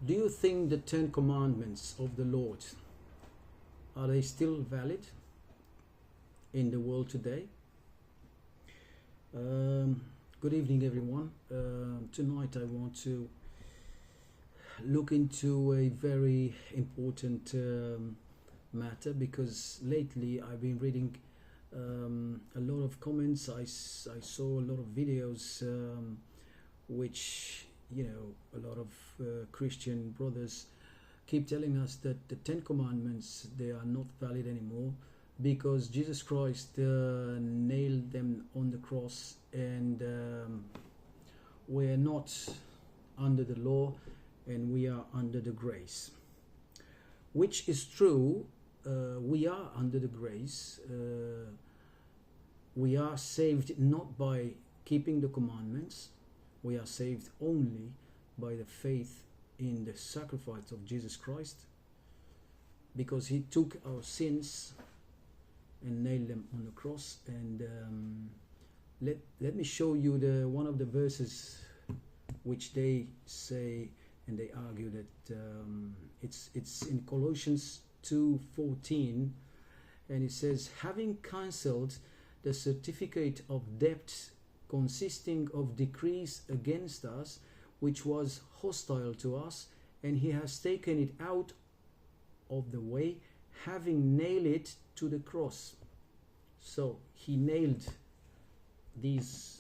Do you think the Ten Commandments of the Lord, are they still valid in the world today? Good evening, everyone. Tonight I want to look into a very important matter, because lately I've been reading a lot of comments. I saw a lot of videos which, a lot of Christian brothers keep telling us that the Ten Commandments, they are not valid anymore because Jesus Christ nailed them on the cross, and we're not under the law and we are under the grace, which is true. We are under the grace. We are saved not by keeping the commandments. We are saved only by the faith in the sacrifice of Jesus Christ, because he took our sins and nailed them on the cross. And let me show you one of the verses which they say, and they argue that it's in Colossians 2:14, and it says, having cancelled the certificate of debt consisting of decrees against us, which was hostile to us, and he has taken it out of the way, having nailed it to the cross. So he nailed these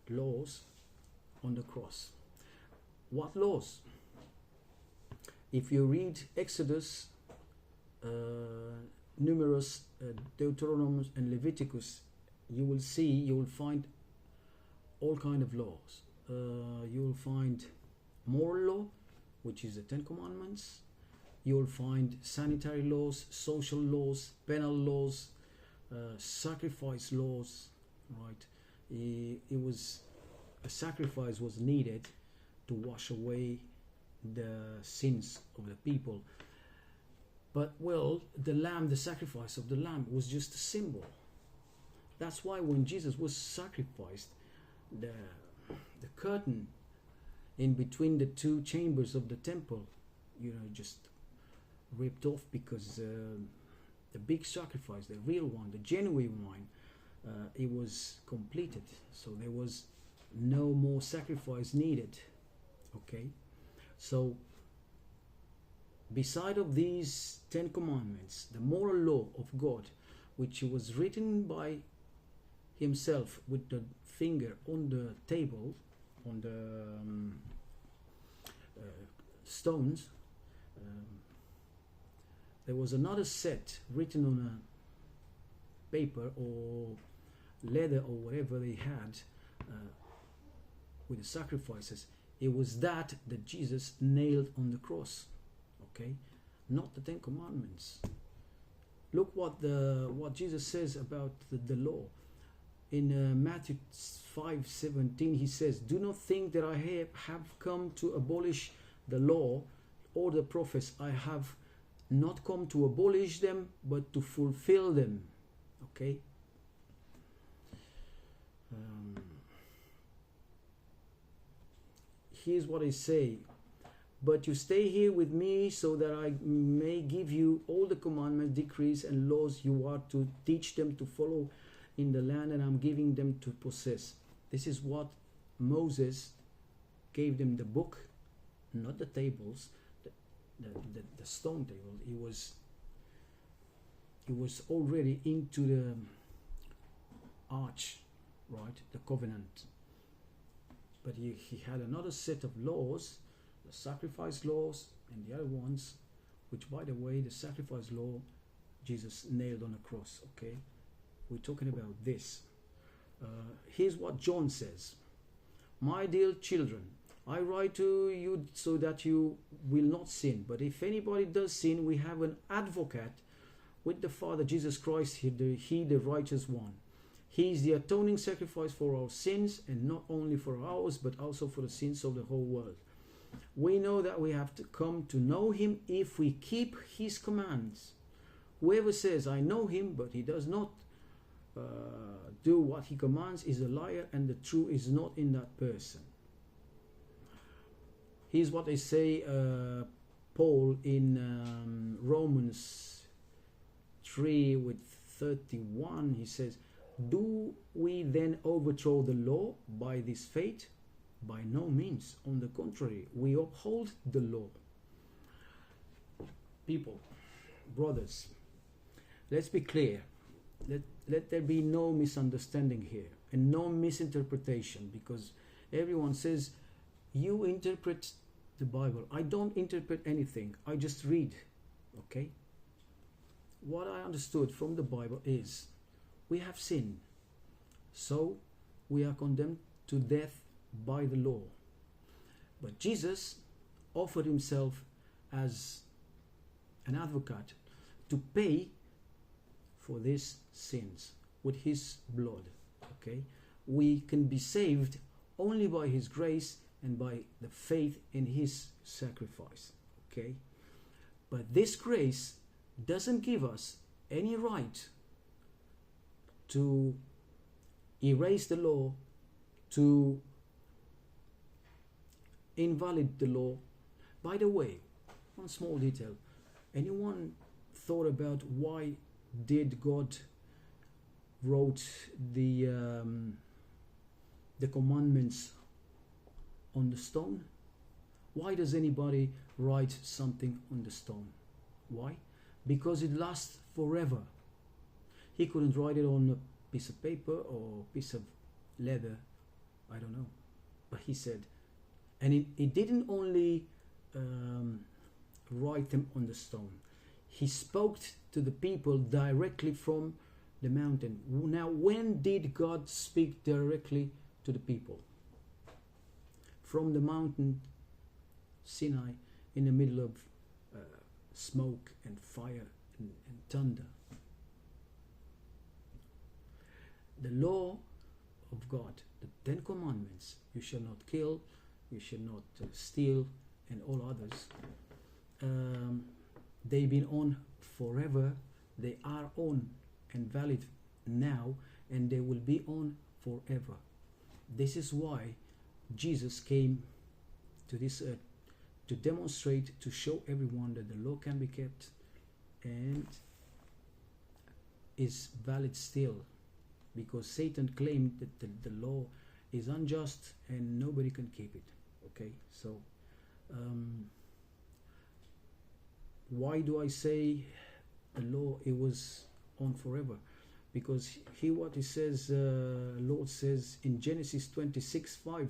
laws on the cross. What laws? If you read Exodus, Numerous, Deuteronomy and Leviticus, you will find all kind of laws. You will find moral law, which is the Ten Commandments. You will find sanitary laws, social laws, penal laws, sacrifice laws. Right? A sacrifice was needed to wash away the sins of the people. But the sacrifice of the lamb was just a symbol. That's why when Jesus was sacrificed, the curtain in between the two chambers of the temple, just ripped off, because the big sacrifice, the real one, the genuine one, it was completed. So there was no more sacrifice needed. Okay, so beside of these Ten Commandments, the moral law of God, which was written by himself with the finger on the table, on the stones, there was another set written on a paper or leather or whatever they had with the sacrifices. It was that Jesus nailed on the cross. Okay, not the Ten Commandments. Look what Jesus says about the law. In Matthew 5:17, he says, do not think that I have come to abolish the law or the prophets. I have not come to abolish them, but to fulfill them. Okay? Here's what I say. But you stay here with me so that I may give you all the commandments, decrees, and laws you are to teach them to follow in the land, and I'm giving them to possess. This is what Moses gave them, the book, not the tables, the stone table. It was already into the arch, right, the covenant. But he had another set of laws, the sacrifice laws and the other ones, which, by the way, the sacrifice law Jesus nailed on the cross. Okay, we're talking about this. Here's what John says. My dear children, I write to you so that you will not sin. But if anybody does sin, we have an advocate with the Father, Jesus Christ, he the righteous one. He is the atoning sacrifice for our sins, and not only for ours, but also for the sins of the whole world. We know that we have to come to know him if we keep his commands. Whoever says, I know him, but he does not do what he commands is a liar, and the truth is not in that person. Here's what they say, Paul in Romans 3 with 31. He says, do we then overthrow the law by this faith? By no means. On the contrary, we uphold the law. People, brothers, let's be clear. Let there be no misunderstanding here and no misinterpretation, because everyone says, you interpret the Bible. I don't interpret anything. I just read. Okay? What I understood from the Bible is we have sinned, so we are condemned to death by the law. But Jesus offered himself as an advocate to pay for these sins with his blood. Okay? We can be saved only by his grace and by the faith in his sacrifice. Okay? But this grace doesn't give us any right to erase the law, to invalid the law. By the way, one small detail. Anyone thought about why did God wrote the commandments on the stone? Why does anybody write something on the stone? Why? Because it lasts forever. He couldn't write it on a piece of paper or a piece of leather, I don't know. But he said, and he didn't only write them on the stone. He spoke to the people directly from the mountain. Now, when did God speak directly to the people? From the mountain Sinai, in the middle of smoke and fire and thunder. The law of God, the 10 commandments, you shall not kill, you shall not steal, and all others, they've been on forever. They are on and valid now, and they will be on forever. This is why Jesus came to this earth, to demonstrate, to show everyone that the law can be kept and is valid still, because Satan claimed that the law is unjust and nobody can keep it. Okay, so why do I say the law, it was on forever? Because hear what it says, Lord says in Genesis 26:5,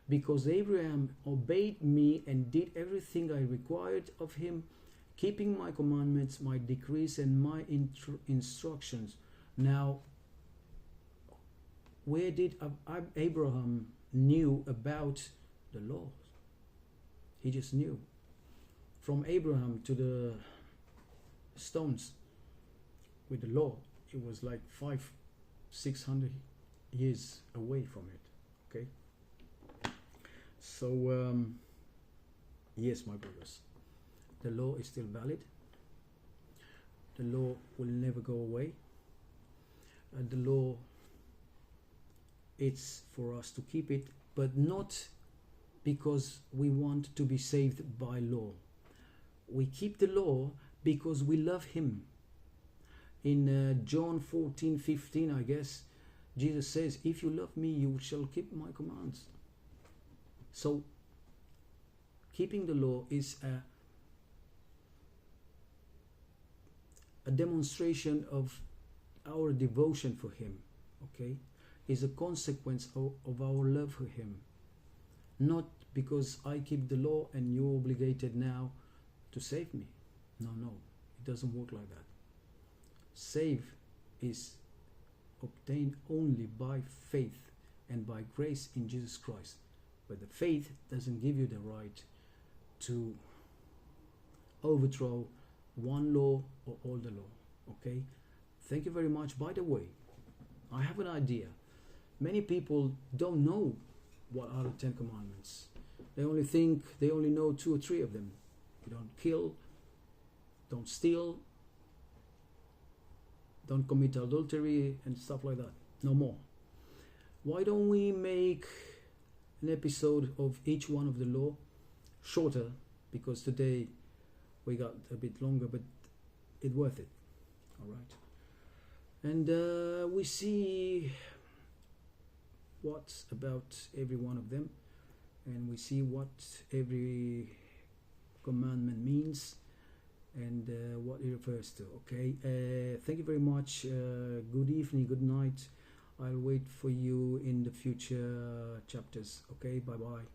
because Abraham obeyed me and did everything I required of him, keeping my commandments, my decrees, and my instructions. Now, where did Abraham knew about the law? He just knew. From Abraham to the stones with the law, it was like 500-600 years away from it. Okay. So yes, my brothers, the law is still valid. The law will never go away. The law, it's for us to keep it, but not because we want to be saved by law. We keep the law because we love him. In John 14:15, I guess, Jesus says, if you love me, you shall keep my commands. So, keeping the law is a demonstration of our devotion for him, okay? Is a consequence of our love for him. Not because I keep the law and you're obligated now to save me. No, it doesn't work like that. Save is obtained only by faith and by grace in Jesus Christ. But the faith doesn't give you the right to overthrow one law or all the law. Okay? Thank you very much. By the way, I have an idea. Many people don't know what are the 10 commandments. They only know 2 or 3 of them. You don't kill, don't steal, don't commit adultery and stuff like that. No more. Why don't we make an episode of each one of the law, shorter, because today we got a bit longer, but it's worth it. All right. And we see what's about every one of them, and we see what every commandment means, and what it refers to. Okay, thank you very much. Good evening, good night. I'll wait for you in the future chapters. Okay, bye bye.